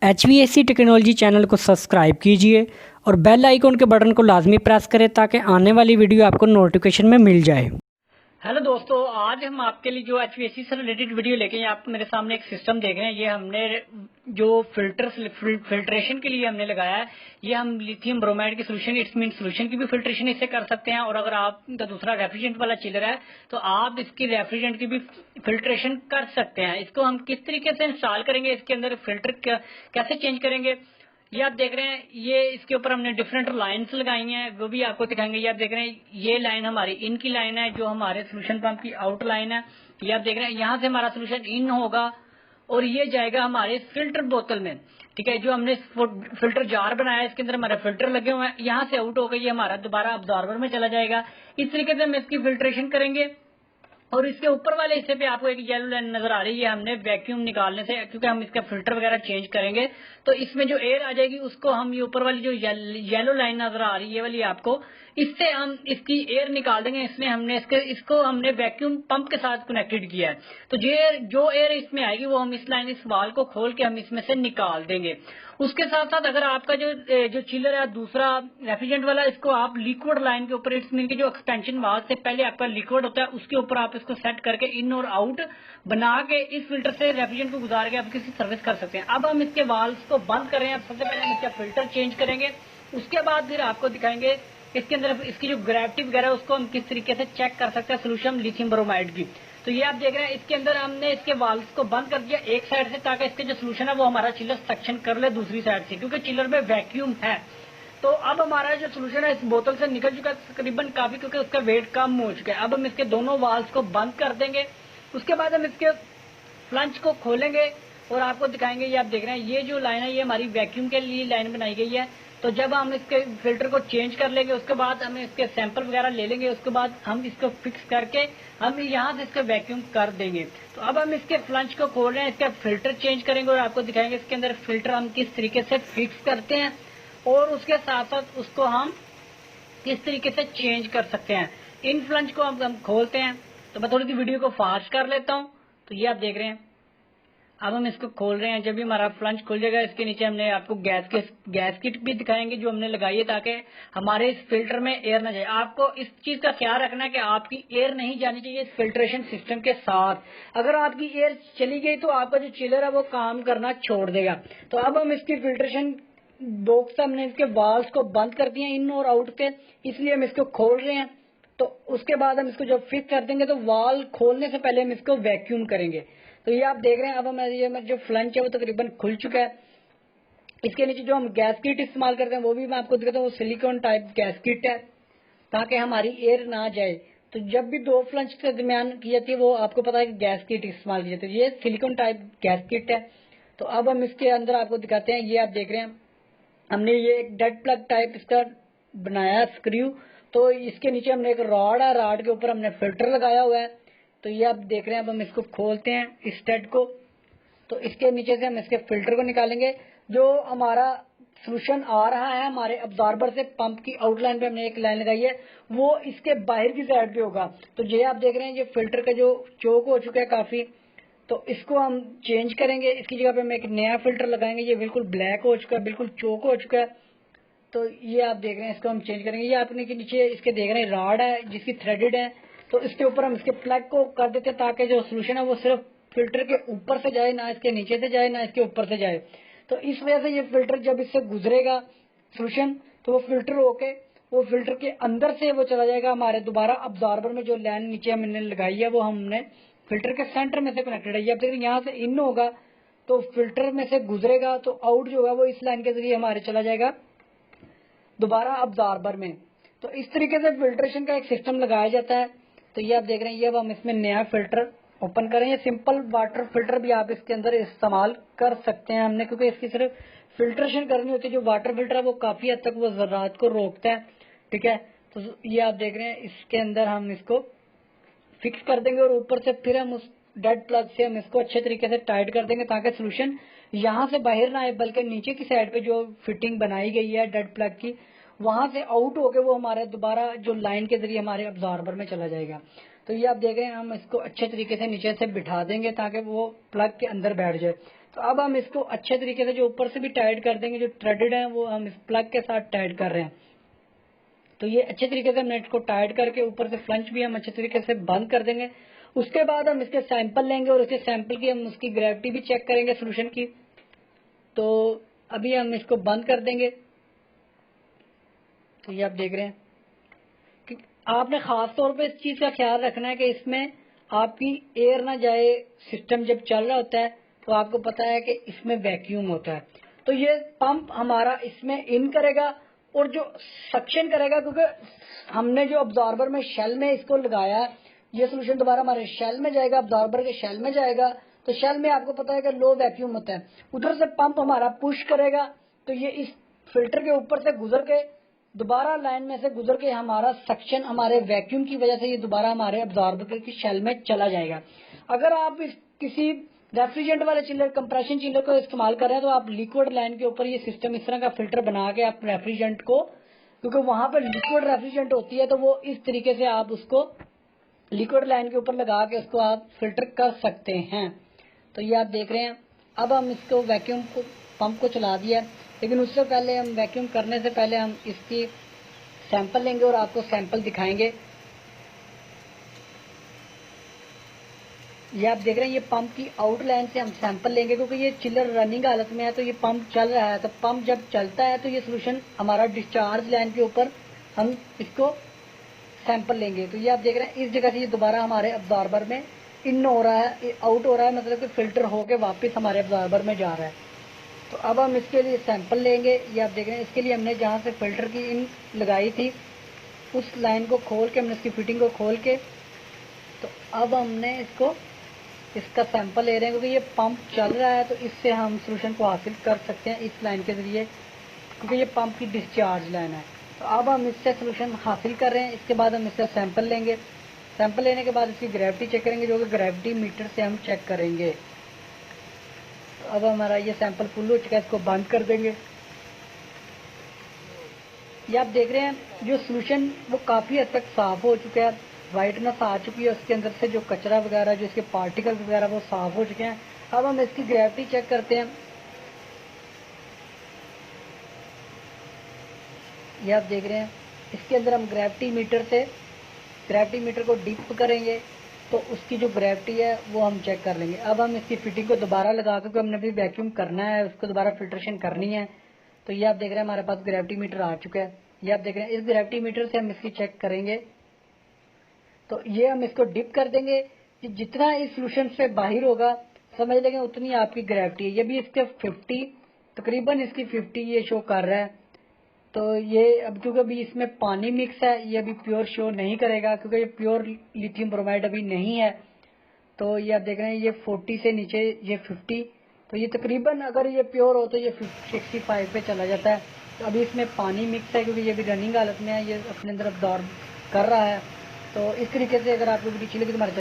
HVAC technology channel को subscribe कीजिए और बेल आइकन के बटन को लाजमी प्रेस करें ताकि आने वाली वीडियो आपको नोटिफिकेशन में मिल जाए। हेलो दोस्तों, आज हम आपके लिए जो HVAC से रिलेटेड वीडियो लेके आप मेरे सामने एक सिस्टम देख रहे हैं। ये हमने जो फिल्ट्रेशन के लिए हमने लगाया है, ये हम लिथियम ब्रोमाइड की सोल्यूशन, इट्स मीन सोल्यूशन की भी फिल्ट्रेशन इससे कर सकते हैं। और अगर आपका दूसरा रेफ्रिजरेंट वाला चिलर है तो आप इसकी रेफ्रिजरेंट की भी फिल्ट्रेशन कर सकते हैं। इसको हम किस तरीके से इंस्टॉल करेंगे, इसके अंदर फिल्टर कैसे चेंज करेंगे, ये आप देख रहे हैं। ये इसके ऊपर हमने डिफरेंट लाइंस लगाई हैं, वो भी आपको दिखाएंगे। ये आप देख रहे हैं, ये लाइन हमारी इन की लाइन है, जो हमारे सोल्यूशन पंप की आउट लाइन है। ये आप देख रहे हैं, यहाँ से हमारा सोल्यूशन इन होगा और ये जाएगा हमारे फिल्टर बोतल में। ठीक है, जो हमने फिल्टर जार बनाया है, इसके अंदर हमारे फिल्टर लगे हुए हैं। यहाँ से आउट होकर ये हमारा दोबारा अब्जॉर्बर में चला जाएगा। इस तरीके से हम इसकी फिल्ट्रेशन करेंगे। और इसके ऊपर वाले हिस्से पे आपको एक येलो लाइन नजर आ रही है, हमने वैक्यूम निकालने से, क्योंकि हम इसका फिल्टर वगैरह चेंज करेंगे तो इसमें जो एयर आ जाएगी उसको हम, ये ऊपर वाली जो येलो लाइन नजर आ रही है वाली आपको, इससे हम इसकी एयर निकाल देंगे। इसमें हमने इसको हमने वैक्यूम पंप के साथ कनेक्टेड किया है। तो जो एयर इसमें आएगी वो हम इस लाइन, इस वाल को खोल के हम इसमें से निकाल देंगे। उसके साथ साथ अगर आपका जो चिलर है दूसरा रेफ्रिजरेंट वाला, इसको आप लिक्विड लाइन के ऊपर, इसमें जो एक्सपेंशन वाल से पहले आपका लिक्विड होता है उसके ऊपर आप इसको सेट करके इन और आउट बना के इस फिल्टर से रेफ्रिजरेंट को गुजार के आप किसी सर्विस कर सकते हैं। अब हम इसके वाल्स को बंद कर रहे हैं। सबसे पहले हम इसका फिल्टर चेंज करेंगे, उसके बाद फिर आपको दिखाएंगे इसके अंदर इसकी जो ग्रेविटी वगैरह उसको हम किस तरीके से चेक कर सकते हैं सोल्यूशन लिथियम ब्रोमाइड की। तो ये आप देख रहे हैं, इसके अंदर हमने इसके वाल्व्स को बंद कर दिया एक साइड से, ताकि इसके जो सोल्यूशन है वो हमारा चिलर सक्शन कर ले दूसरी साइड से, क्योंकि चिलर में वैक्यूम है। तो अब हमारा जो सोल्यूशन है इस बोतल से निकल चुका है तकरीबन काफी, क्योंकि उसका वेट कम हो चुका है। अब हम इसके दोनों वाल्व्स को बंद कर देंगे। उसके बाद हम इसके फ्लंच को खोलेंगे और आपको दिखाएंगे। ये आप देख रहे हैं, ये जो लाइन है ये हमारी वैक्यूम के लिए लाइन बनाई गई है। तो जब हम इसके फिल्टर को चेंज कर लेंगे, उसके बाद हम इसके सैंपल वगैरह ले लेंगे, उसके बाद हम इसको फिक्स करके हम यहाँ से इसका वैक्यूम कर देंगे। तो अब हम इसके फ्लंच को खोल रहे हैं, इसका फिल्टर चेंज करेंगे और आपको दिखाएंगे इसके अंदर फिल्टर हम किस तरीके से फिक्स करते हैं और उसके साथ साथ उसको हम किस तरीके से चेंज कर सकते हैं। इन फ्लंच को हम खोलते हैं। तो मैं थोड़ी सी वीडियो को फास्ट कर लेता हूँ। तो ये आप देख रहे हैं, अब हम इसको खोल रहे हैं। जब भी हमारा फ्लंच खुल जाएगा, इसके नीचे हमने आपको गैस किट भी दिखाएंगे जो हमने लगाई है, ताकि हमारे इस फिल्टर में एयर ना जाए। आपको इस चीज का ख्याल रखना है कि आपकी एयर नहीं जानी चाहिए इस फिल्ट्रेशन सिस्टम के साथ। अगर आपकी एयर चली गई तो आपका जो चिलर है वो काम करना छोड़ देगा। तो अब हम इसकी फिल्ट्रेशन बॉक्स, हमने इसके वाल्व्स को बंद कर दिए इन और आउट के, इसलिए हम इसको खोल रहे हैं। तो उसके बाद हम इसको जब फिक्स कर देंगे तो वाल खोलने से पहले हम इसको वैक्यूम करेंगे। तो ये आप देख रहे हैं, अब हम ये जो फ्लंच है वो तकरीबन खुल चुका है। इसके नीचे जो हम गैस किट इस्तेमाल करते हैं वो भी मैं आपको दिखाता हूँ। वो सिलिकॉन टाइप गैस किट है, ताकि हमारी एयर ना जाए। तो जब भी दो फ्लंच के दरमियान की जाती है वो आपको पता है कि गैस किट इस्तेमाल की जाती है। ये सिलिकॉन टाइप गैस किट है। तो अब हम इसके अंदर आपको दिखाते हैं। ये आप देख रहे हैं, हमने ये एक डेड प्लग टाइप इसका बनाया स्क्रू। तो इसके नीचे हमने एक रॉड है, रॉड के ऊपर हमने फिल्टर लगाया हुआ है। तो ये आप देख रहे हैं, अब हम इसको खोलते हैं इस स्टड को। तो इसके नीचे से हम इसके फिल्टर को निकालेंगे। जो हमारा सोल्यूशन आ रहा है हमारे अब्जॉर्बर से, पंप की आउटलाइन पे हमने एक लाइन लगाई है, वो इसके बाहर की साइड पे होगा। तो ये आप देख रहे हैं, ये फिल्टर का जो चोक हो चुका है काफी, तो इसको हम चेंज करेंगे। इसकी जगह पे हम एक नया फिल्टर लगाएंगे। ये बिल्कुल ब्लैक हो चुका है, बिल्कुल चोक हो चुका है। तो ये आप देख रहे हैं, इसको हम चेंज करेंगे। ये आपने के नीचे इसके देख रहे हैं रॉड है जिसकी थ्रेडेड है। तो इसके ऊपर हम इसके प्लग को कर देते हैं, ताकि जो सोल्यूशन है वो सिर्फ फिल्टर के ऊपर से जाए, ना इसके नीचे से जाए, ना इसके ऊपर से जाए। तो इस वजह से ये फिल्टर जब इससे गुजरेगा सोल्यूशन, तो वो फिल्टर होके वो फिल्टर के अंदर से वो चला जाएगा हमारे दोबारा अब्जॉर्बर में। जो लाइन नीचे हमने लगाई है वो हमने फिल्टर के सेंटर में से कनेक्टेड है। ये आप देख रहे हैं, यहाँ से इन होगा तो फिल्टर में से गुजरेगा, तो आउट जो है वो इस लाइन के जरिए हमारे चला जाएगा दोबारा अब्जॉर्बर में। तो इस तरीके से फिल्ट्रेशन का एक सिस्टम लगाया जाता है। तो ये आप देख रहे हैं, ये अब हम इसमें नया फिल्टर ओपन करें। ये सिंपल वाटर फिल्टर भी आप इसके अंदर इस्तेमाल कर सकते हैं हमने, क्योंकि इसकी सिर्फ फिल्ट्रेशन करनी होती है। जो वाटर फिल्टर है वो काफी हद तक वो ज़रात को रोकता है। ठीक है, तो ये आप देख रहे हैं, इसके अंदर हम इसको फिक्स कर देंगे और ऊपर से फिर हम उस डेड प्लग से हम इसको अच्छे तरीके से टाइट कर देंगे, ताकि सोल्यूशन यहाँ से बाहर ना आए, बल्कि नीचे की साइड पे जो फिटिंग बनाई गई है डेड प्लग की, वहां से आउट होके वो हमारे दोबारा जो लाइन के जरिए हमारे अब्जॉर्बर में चला जाएगा। तो ये आप देख रहे हैं, हम इसको अच्छे तरीके से नीचे से बिठा देंगे ताकि वो प्लग के अंदर बैठ जाए। तो अब हम इसको अच्छे तरीके से जो ऊपर से भी टाइट कर देंगे, जो थ्रेडेड है वो हम इस प्लग के साथ टाइट कर रहे हैं। तो ये अच्छे तरीके से हमने इसको टाइट करके ऊपर से फ्लंच भी हम अच्छे तरीके से बंद कर देंगे। उसके बाद हम इसके सैंपल लेंगे और उसके सैंपल की हम उसकी ग्रेविटी भी चेक करेंगे सोल्यूशन की। तो अभी हम इसको बंद कर देंगे। तो ये आप देख रहे हैं कि आपने खास तौर पे इस चीज का ख्याल रखना है कि इसमें आपकी एयर ना जाए। सिस्टम जब चल रहा होता है तो आपको पता है कि इसमें वैक्यूम होता है, तो ये पंप हमारा इसमें इन करेगा और जो सक्शन करेगा, क्योंकि हमने जो अब्जॉर्बर में शेल में इसको लगाया, ये सोल्यूशन दोबारा हमारे शेल में जाएगा, अब्जॉर्बर के शेल में जाएगा। तो शेल में आपको पता है कि लो वैक्यूम होता है, उधर से पंप हमारा पुश करेगा तो ये इस फिल्टर के ऊपर से गुजर के दोबारा लाइन में से गुजर के हमारा सक्शन हमारे वैक्यूम की वजह से ये दोबारा हमारे अब्जॉर्बर की शेल में चला जाएगा। अगर आप इस किसी रेफ्रिजरेंट वाले चिल्लर, कंप्रेशन चिल्लर को इस्तेमाल कर रहे हैं तो आप लिक्विड लाइन के ऊपर ये सिस्टम इस तरह का फिल्टर बना के आप रेफ्रिजरेंट को, क्योंकि वहां पर लिक्विड रेफ्रिजरेंट होती है, तो वो इस तरीके से आप उसको लिक्विड लाइन के ऊपर लगा के उसको आप फिल्टर कर सकते हैं। तो ये आप देख रहे हैं। अब हम इसको वैक्यूम को पंप को चला दिया, लेकिन उससे पहले हम वैक्यूम करने से पहले हम इसकी सैंपल लेंगे और आपको सैंपल दिखाएंगे। ये आप देख रहे हैं, ये पंप की आउटलाइन से हम सैंपल लेंगे, क्योंकि ये चिल्लर रनिंग हालत में है तो ये पंप चल रहा है। तो पंप जब चलता है तो ये सोल्यूशन हमारा डिस्चार्ज लाइन के ऊपर हम इसको सैंपल लेंगे। तो ये आप देख रहे हैं, इस जगह से ये दोबारा हमारे अब्जॉर्बर में इन हो रहा है, आउट हो रहा है, मतलब कि फिल्टर होके वापस हमारे अब्जॉर्बर में जा रहा है। तो अब हम इसके लिए सैंपल लेंगे। ये आप देख रहे हैं, इसके लिए हमने जहाँ से फिल्टर की इन लगाई थी उस लाइन को खोल के, हमने इसकी फिटिंग को खोल के, तो अब हमने इसका सैंपल ले रहे हैं, क्योंकि ये पंप चल रहा है तो इससे हम सोल्यूशन को हासिल कर सकते हैं इस लाइन के जरिए, क्योंकि ये पंप की डिस्चार्ज लाइन है। तो अब हम इससे सोल्यूशन हासिल कर रहे हैं। इसके बाद हम इसका सैंपल लेंगे। सैंपल लेने के बाद इसकी ग्रेविटी चेक करेंगे, जो कि ग्रेविटी मीटर से हम चेक करेंगे। तो अब हमारा ये सैंपल फुल हो चुका है, इसको बंद कर देंगे। ये आप देख रहे हैं, जो सोल्यूशन वो काफ़ी हद तक साफ हो चुका है, वाइटनेस आ चुकी है, उसके अंदर से जो कचरा वगैरह, जो इसके पार्टिकल्स वगैरह वो साफ हो चुके हैं। अब हम इसकी ग्रेविटी चेक करते हैं। ये आप देख रहे हैं, इसके अंदर हम ग्रेविटी मीटर को डिप करेंगे तो उसकी जो ग्रेविटी है वो हम चेक कर लेंगे। अब हम इसकी फिटिंग को दोबारा लगा, क्योंकि हमने भी वैक्यूम करना है, उसको दोबारा फिल्ट्रेशन करनी है। तो ये आप देख रहे हैं, हमारे पास ग्रेविटी मीटर आ चुका है। ये आप देख रहे हैं, इस ग्रेविटी मीटर से हम इसकी चेक करेंगे। तो ये हम इसको डिप कर देंगे कि जितना इस सोल्यूशन से बाहर होगा, समझ लेंगे उतनी आपकी ग्रेविटी है। ये भी इसके 50, तकरीबन इसकी 50 ये शो कर रहा है। तो ये अब क्योंकि अभी इसमें पानी मिक्स है, ये अभी प्योर शो नहीं करेगा, क्योंकि ये प्योर लिथियम ब्रोमाइड अभी नहीं है। तो ये आप देख रहे हैं, ये 40 से नीचे ये 50, तो ये तकरीबन अगर ये प्योर हो तो ये 65 पे चला जाता है। तो अभी इसमें पानी मिक्स है, क्योंकि ये भी रनिंग हालत में है, ये अपने अंदर अब्जॉर्ब कर रहा है। तो इस तरीके से अगर आपको वीडियो अच्छी लगी तो हमारे